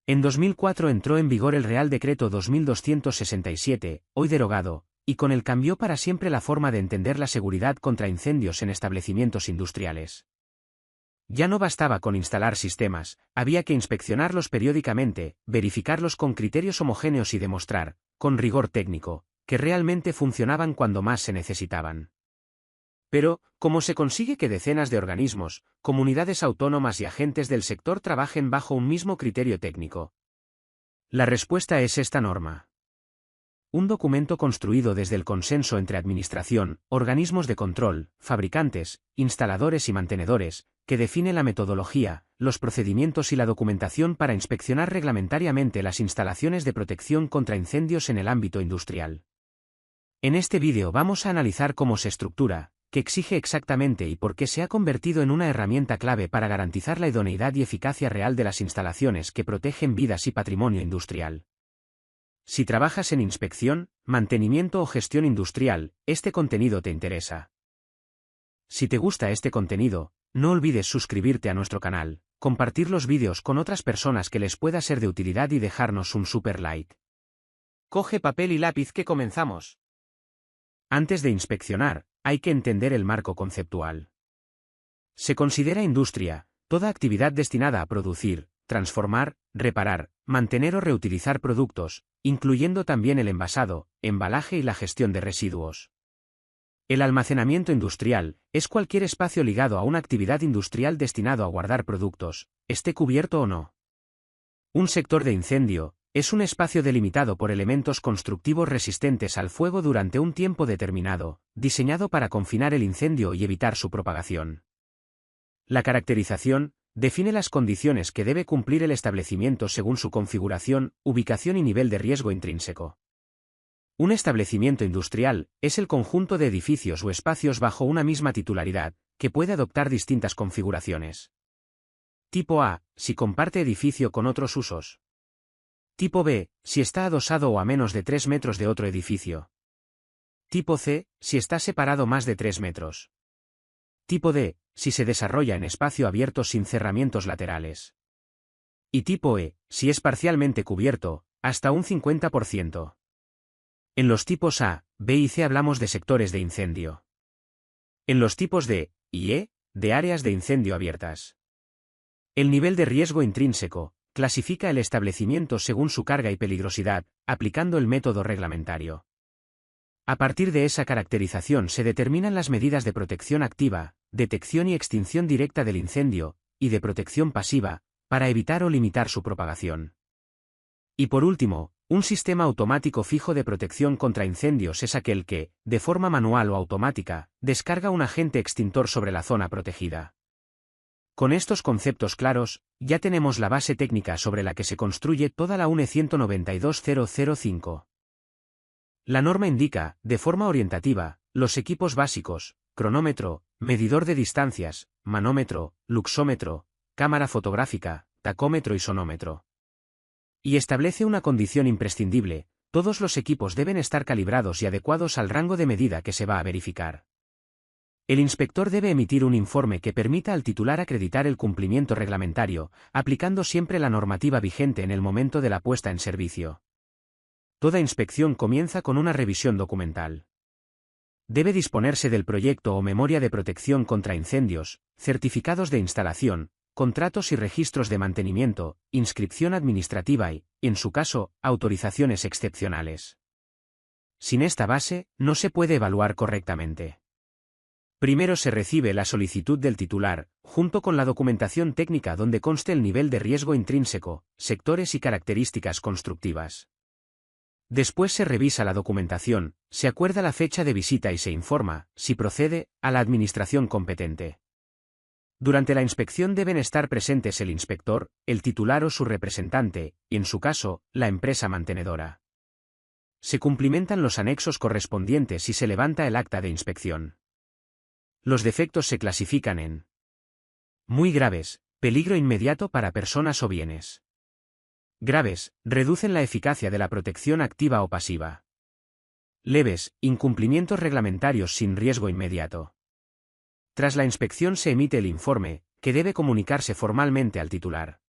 En 2004 entró en vigor el Real Decreto 2267, hoy derogado, y con él cambió para siempre la forma de entender la seguridad contra incendios en establecimientos industriales. Ya no bastaba con instalar sistemas, había que inspeccionarlos periódicamente, verificarlos con criterios homogéneos y demostrar, con rigor técnico, que realmente funcionaban cuando más se necesitaban. Pero, ¿cómo se consigue que decenas de organismos, comunidades autónomas y agentes del sector trabajen bajo un mismo criterio técnico? La respuesta es esta norma. Un documento construido desde el consenso entre administración, organismos de control, fabricantes, instaladores y mantenedores, que define la metodología, los procedimientos y la documentación para inspeccionar reglamentariamente las instalaciones de protección contra incendios en el ámbito industrial. En este vídeo vamos a analizar cómo se estructura, qué exige exactamente y por qué se ha convertido en una herramienta clave para garantizar la idoneidad y eficacia real de las instalaciones que protegen vidas y patrimonio industrial. Si trabajas en inspección, mantenimiento o gestión industrial, este contenido te interesa. Si te gusta este contenido, no olvides suscribirte a nuestro canal, compartir los vídeos con otras personas que les pueda ser de utilidad y dejarnos un super like. Coge papel y lápiz que comenzamos. Antes de inspeccionar, hay que entender el marco conceptual. Se considera industria toda actividad destinada a producir, transformar, reparar, mantener o reutilizar productos, incluyendo también el envasado, embalaje y la gestión de residuos. El almacenamiento industrial es cualquier espacio ligado a una actividad industrial destinado a guardar productos, esté cubierto o no. Un sector de incendio es un espacio delimitado por elementos constructivos resistentes al fuego durante un tiempo determinado, diseñado para confinar el incendio y evitar su propagación. La caracterización define las condiciones que debe cumplir el establecimiento según su configuración, ubicación y nivel de riesgo intrínseco. Un establecimiento industrial es el conjunto de edificios o espacios bajo una misma titularidad, que puede adoptar distintas configuraciones. Tipo A, si comparte edificio con otros usos. Tipo B, si está adosado o a menos de 3 metros de otro edificio. Tipo C, si está separado más de 3 metros. Tipo D, si se desarrolla en espacio abierto sin cerramientos laterales. Y tipo E, si es parcialmente cubierto, hasta un 50%. En los tipos A, B y C hablamos de sectores de incendio. En los tipos D y E, de áreas de incendio abiertas. El nivel de riesgo intrínseco clasifica el establecimiento según su carga y peligrosidad, aplicando el método reglamentario. A partir de esa caracterización se determinan las medidas de protección activa, detección y extinción directa del incendio, y de protección pasiva, para evitar o limitar su propagación. Y por último, un sistema automático fijo de protección contra incendios es aquel que, de forma manual o automática, descarga un agente extintor sobre la zona protegida. Con estos conceptos claros, ya tenemos la base técnica sobre la que se construye toda la UNE 192005. La norma indica, de forma orientativa, los equipos básicos: cronómetro, medidor de distancias, manómetro, luxómetro, cámara fotográfica, tacómetro y sonómetro. Y establece una condición imprescindible: todos los equipos deben estar calibrados y adecuados al rango de medida que se va a verificar. El inspector debe emitir un informe que permita al titular acreditar el cumplimiento reglamentario, aplicando siempre la normativa vigente en el momento de la puesta en servicio. Toda inspección comienza con una revisión documental. Debe disponerse del proyecto o memoria de protección contra incendios, certificados de instalación, contratos y registros de mantenimiento, inscripción administrativa y, en su caso, autorizaciones excepcionales. Sin esta base, no se puede evaluar correctamente. Primero se recibe la solicitud del titular, junto con la documentación técnica donde conste el nivel de riesgo intrínseco, sectores y características constructivas. Después se revisa la documentación, se acuerda la fecha de visita y se informa, si procede, a la administración competente. Durante la inspección deben estar presentes el inspector, el titular o su representante, y en su caso, la empresa mantenedora. Se cumplimentan los anexos correspondientes y se levanta el acta de inspección. Los defectos se clasifican en muy graves, peligro inmediato para personas o bienes. Graves, reducen la eficacia de la protección activa o pasiva. Leves, incumplimientos reglamentarios sin riesgo inmediato. Tras la inspección se emite el informe, que debe comunicarse formalmente al titular.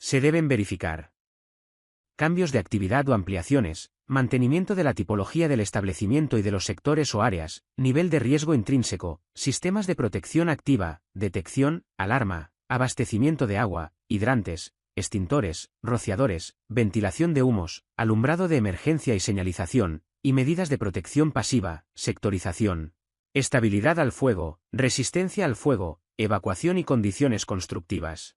Se deben verificar cambios de actividad o ampliaciones, mantenimiento de la tipología del establecimiento y de los sectores o áreas, nivel de riesgo intrínseco, sistemas de protección activa, detección, alarma, abastecimiento de agua, hidrantes, extintores, rociadores, ventilación de humos, alumbrado de emergencia y señalización, y medidas de protección pasiva, sectorización, estabilidad al fuego, resistencia al fuego, evacuación y condiciones constructivas.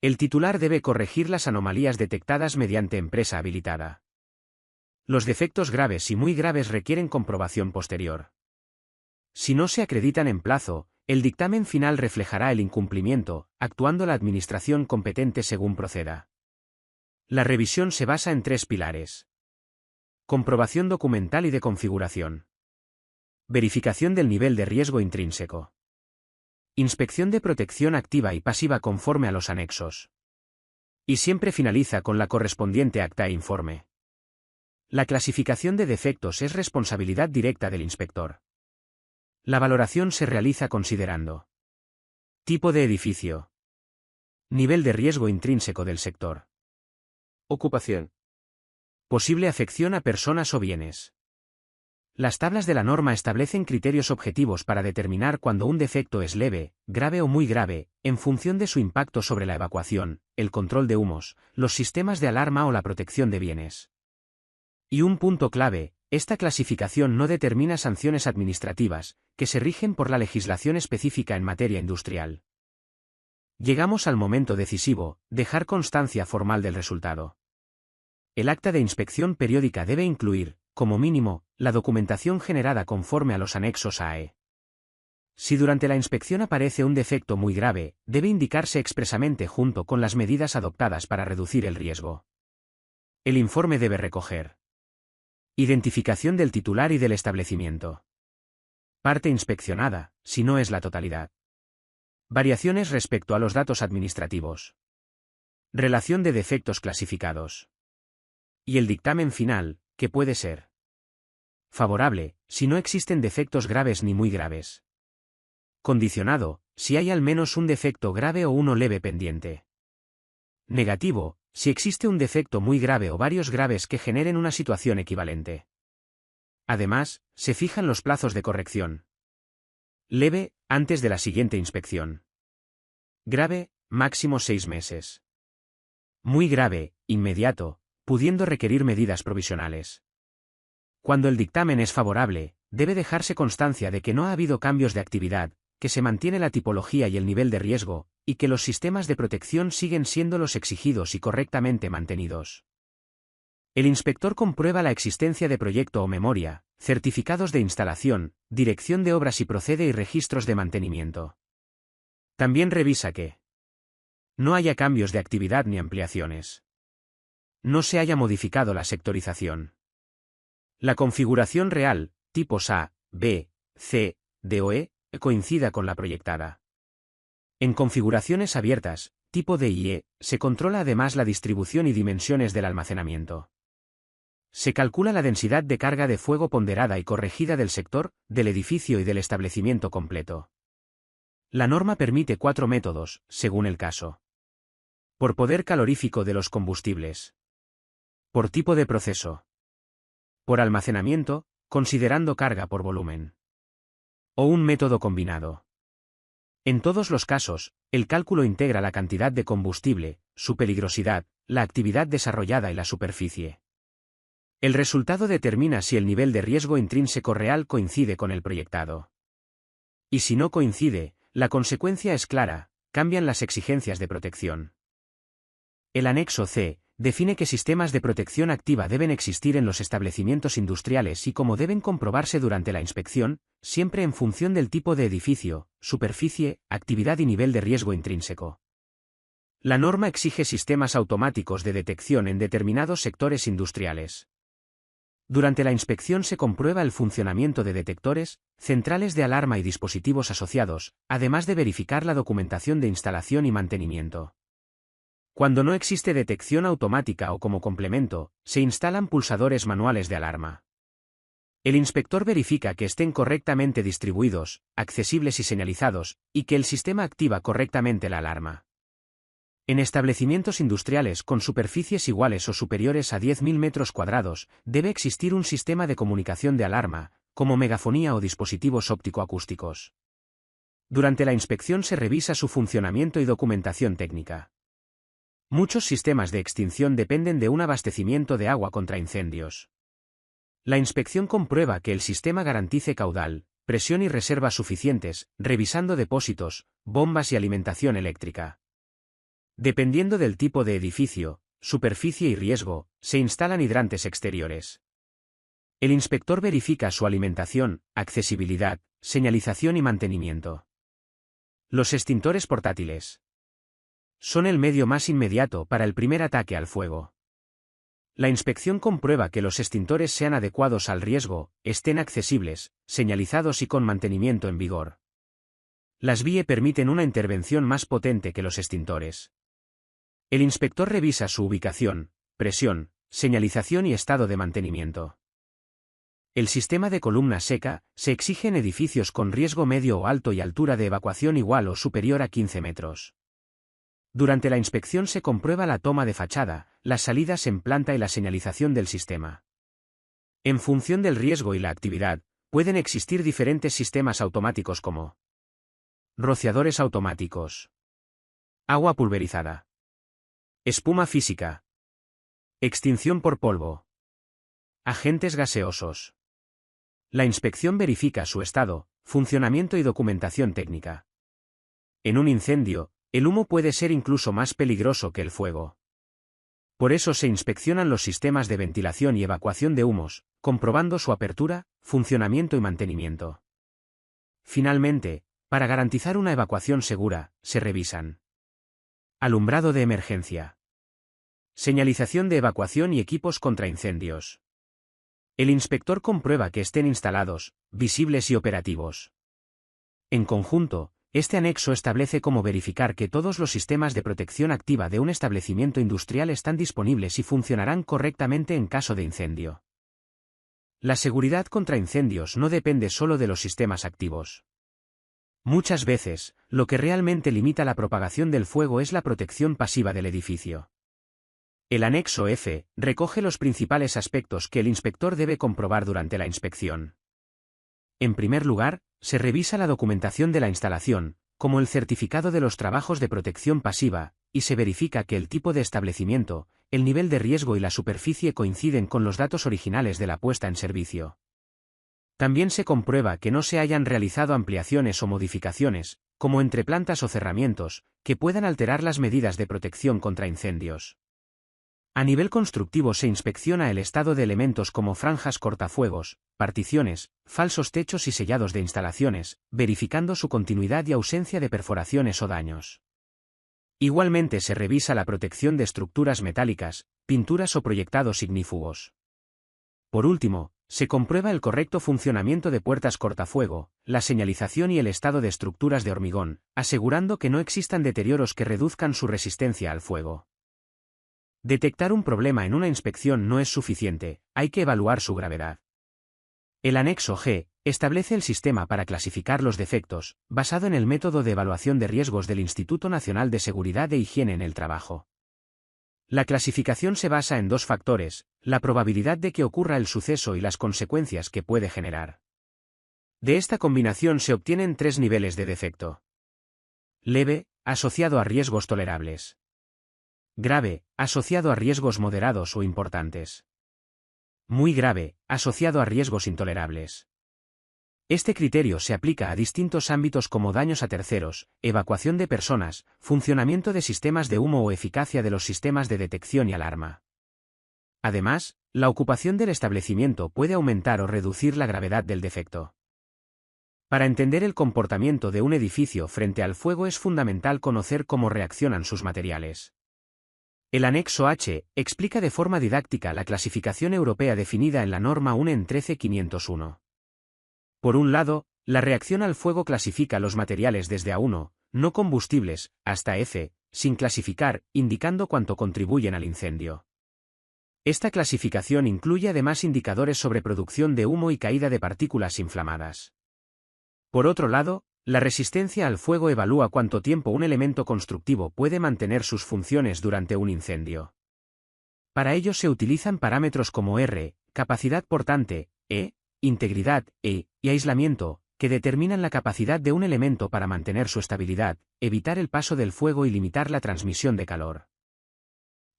El titular debe corregir las anomalías detectadas mediante empresa habilitada. Los defectos graves y muy graves requieren comprobación posterior. Si no se acreditan en plazo, el dictamen final reflejará el incumplimiento, actuando la administración competente según proceda. La revisión se basa en 3 pilares. Comprobación documental y de configuración. Verificación del nivel de riesgo intrínseco. Inspección de protección activa y pasiva conforme a los anexos. Y siempre finaliza con la correspondiente acta e informe. La clasificación de defectos es responsabilidad directa del inspector. La valoración se realiza considerando tipo de edificio, nivel de riesgo intrínseco del sector, ocupación, posible afección a personas o bienes. Las tablas de la norma establecen criterios objetivos para determinar cuando un defecto es leve, grave o muy grave, en función de su impacto sobre la evacuación, el control de humos, los sistemas de alarma o la protección de bienes. Y un punto clave, esta clasificación no determina sanciones administrativas, que se rigen por la legislación específica en materia industrial. Llegamos al momento decisivo, dejar constancia formal del resultado. El acta de inspección periódica debe incluir, como mínimo, la documentación generada conforme a los anexos AE. Si durante la inspección aparece un defecto muy grave, debe indicarse expresamente junto con las medidas adoptadas para reducir el riesgo. El informe debe recoger identificación del titular y del establecimiento. Parte inspeccionada, si no es la totalidad. Variaciones respecto a los datos administrativos. Relación de defectos clasificados. Y el dictamen final, que puede ser favorable, si no existen defectos graves ni muy graves. Condicionado, si hay al menos un defecto grave o uno leve pendiente. Negativo, si existe un defecto muy grave o varios graves que generen una situación equivalente. Además, se fijan los plazos de corrección. Leve, antes de la siguiente inspección. Grave, máximo 6 meses. Muy grave, inmediato, pudiendo requerir medidas provisionales. Cuando el dictamen es favorable, debe dejarse constancia de que no ha habido cambios de actividad, que se mantiene la tipología y el nivel de riesgo, y que los sistemas de protección siguen siendo los exigidos y correctamente mantenidos. El inspector comprueba la existencia de proyecto o memoria, certificados de instalación, dirección de obras y procede y registros de mantenimiento. También revisa que no haya cambios de actividad ni ampliaciones. No se haya modificado la sectorización. La configuración real, tipos A, B, C, D o E, coincida con la proyectada. En configuraciones abiertas, tipo D y E, se controla además la distribución y dimensiones del almacenamiento. Se calcula la densidad de carga de fuego ponderada y corregida del sector, del edificio y del establecimiento completo. La norma permite 4 métodos, según el caso. Por poder calorífico de los combustibles. Por tipo de proceso. Por almacenamiento, considerando carga por volumen. O un método combinado. En todos los casos, el cálculo integra la cantidad de combustible, su peligrosidad, la actividad desarrollada y la superficie. El resultado determina si el nivel de riesgo intrínseco real coincide con el proyectado. Y si no coincide, la consecuencia es clara, cambian las exigencias de protección. El anexo C define qué sistemas de protección activa deben existir en los establecimientos industriales y cómo deben comprobarse durante la inspección, siempre en función del tipo de edificio, superficie, actividad y nivel de riesgo intrínseco. La norma exige sistemas automáticos de detección en determinados sectores industriales. Durante la inspección se comprueba el funcionamiento de detectores, centrales de alarma y dispositivos asociados, además de verificar la documentación de instalación y mantenimiento. Cuando no existe detección automática o como complemento, se instalan pulsadores manuales de alarma. El inspector verifica que estén correctamente distribuidos, accesibles y señalizados, y que el sistema activa correctamente la alarma. En establecimientos industriales con superficies iguales o superiores a 10.000 metros cuadrados, debe existir un sistema de comunicación de alarma, como megafonía o dispositivos óptico-acústicos. Durante la inspección se revisa su funcionamiento y documentación técnica. Muchos sistemas de extinción dependen de un abastecimiento de agua contra incendios. La inspección comprueba que el sistema garantice caudal, presión y reservas suficientes, revisando depósitos, bombas y alimentación eléctrica. Dependiendo del tipo de edificio, superficie y riesgo, se instalan hidrantes exteriores. El inspector verifica su alimentación, accesibilidad, señalización y mantenimiento. Los extintores portátiles son el medio más inmediato para el primer ataque al fuego. La inspección comprueba que los extintores sean adecuados al riesgo, estén accesibles, señalizados y con mantenimiento en vigor. Las BIE permiten una intervención más potente que los extintores. El inspector revisa su ubicación, presión, señalización y estado de mantenimiento. El sistema de columna seca se exige en edificios con riesgo medio o alto y altura de evacuación igual o superior a 15 metros. Durante la inspección se comprueba la toma de fachada, las salidas en planta y la señalización del sistema. En función del riesgo y la actividad, pueden existir diferentes sistemas automáticos como rociadores automáticos, agua pulverizada, espuma física, extinción por polvo, agentes gaseosos. La inspección verifica su estado, funcionamiento y documentación técnica. En un incendio, el humo puede ser incluso más peligroso que el fuego. Por eso se inspeccionan los sistemas de ventilación y evacuación de humos, comprobando su apertura, funcionamiento y mantenimiento. Finalmente, para garantizar una evacuación segura, se revisan alumbrado de emergencia, señalización de evacuación y equipos contra incendios. El inspector comprueba que estén instalados, visibles y operativos. En conjunto, este anexo establece cómo verificar que todos los sistemas de protección activa de un establecimiento industrial están disponibles y funcionarán correctamente en caso de incendio. La seguridad contra incendios no depende solo de los sistemas activos. Muchas veces, lo que realmente limita la propagación del fuego es la protección pasiva del edificio. El anexo F recoge los principales aspectos que el inspector debe comprobar durante la inspección. En primer lugar, se revisa la documentación de la instalación, como el certificado de los trabajos de protección pasiva, y se verifica que el tipo de establecimiento, el nivel de riesgo y la superficie coinciden con los datos originales de la puesta en servicio. También se comprueba que no se hayan realizado ampliaciones o modificaciones, como entre plantas o cerramientos, que puedan alterar las medidas de protección contra incendios. A nivel constructivo se inspecciona el estado de elementos como franjas cortafuegos, particiones, falsos techos y sellados de instalaciones, verificando su continuidad y ausencia de perforaciones o daños. Igualmente se revisa la protección de estructuras metálicas, pinturas o proyectados ignífugos. Por último, se comprueba el correcto funcionamiento de puertas cortafuego, la señalización y el estado de estructuras de hormigón, asegurando que no existan deterioros que reduzcan su resistencia al fuego. Detectar un problema en una inspección no es suficiente, hay que evaluar su gravedad. El anexo G establece el sistema para clasificar los defectos, basado en el método de evaluación de riesgos del Instituto Nacional de Seguridad e Higiene en el Trabajo. La clasificación se basa en dos factores, la probabilidad de que ocurra el suceso y las consecuencias que puede generar. De esta combinación se obtienen tres niveles de defecto. Leve, asociado a riesgos tolerables. Grave, asociado a riesgos moderados o importantes. Muy grave, asociado a riesgos intolerables. Este criterio se aplica a distintos ámbitos como daños a terceros, evacuación de personas, funcionamiento de sistemas de humo o eficacia de los sistemas de detección y alarma. Además, la ocupación del establecimiento puede aumentar o reducir la gravedad del defecto. Para entender el comportamiento de un edificio frente al fuego es fundamental conocer cómo reaccionan sus materiales. El anexo H explica de forma didáctica la clasificación europea definida en la norma UNEN 13501. Por un lado, la reacción al fuego clasifica los materiales desde A1, no combustibles, hasta F, sin clasificar, indicando cuánto contribuyen al incendio. Esta clasificación incluye además indicadores sobre producción de humo y caída de partículas inflamadas. Por otro lado, La resistencia al fuego evalúa cuánto tiempo un elemento constructivo puede mantener sus funciones durante un incendio. Para ello se utilizan parámetros como R, capacidad portante, E, integridad, E, y aislamiento, que determinan la capacidad de un elemento para mantener su estabilidad, evitar el paso del fuego y limitar la transmisión de calor.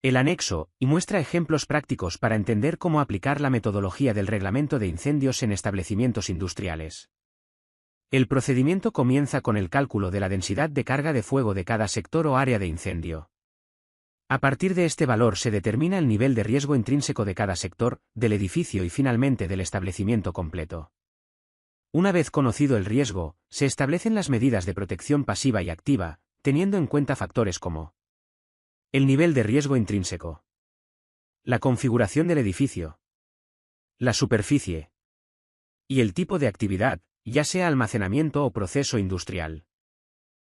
El anexo, y muestra ejemplos prácticos para entender cómo aplicar la metodología del reglamento de incendios en establecimientos industriales. El procedimiento comienza con el cálculo de la densidad de carga de fuego de cada sector o área de incendio. A partir de este valor se determina el nivel de riesgo intrínseco de cada sector, del edificio y finalmente del establecimiento completo. Una vez conocido el riesgo, se establecen las medidas de protección pasiva y activa, teniendo en cuenta factores como el nivel de riesgo intrínseco, la configuración del edificio, la superficie y el tipo de actividad, ya sea almacenamiento o proceso industrial.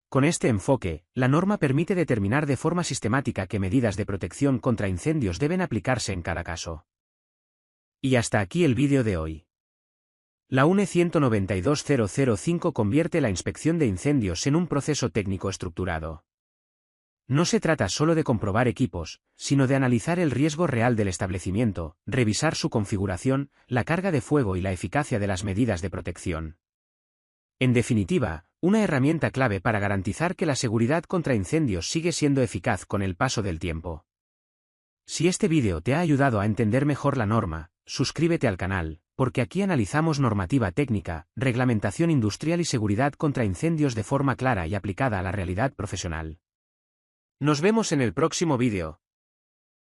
Con este enfoque, la norma permite determinar de forma sistemática qué medidas de protección contra incendios deben aplicarse en cada caso. Y hasta aquí el vídeo de hoy. La UNE 192005 convierte la inspección de incendios en un proceso técnico estructurado. No se trata solo de comprobar equipos, sino de analizar el riesgo real del establecimiento, revisar su configuración, la carga de fuego y la eficacia de las medidas de protección. En definitiva, una herramienta clave para garantizar que la seguridad contra incendios sigue siendo eficaz con el paso del tiempo. Si este vídeo te ha ayudado a entender mejor la norma, suscríbete al canal, porque aquí analizamos normativa técnica, reglamentación industrial y seguridad contra incendios de forma clara y aplicada a la realidad profesional. Nos vemos en el próximo vídeo.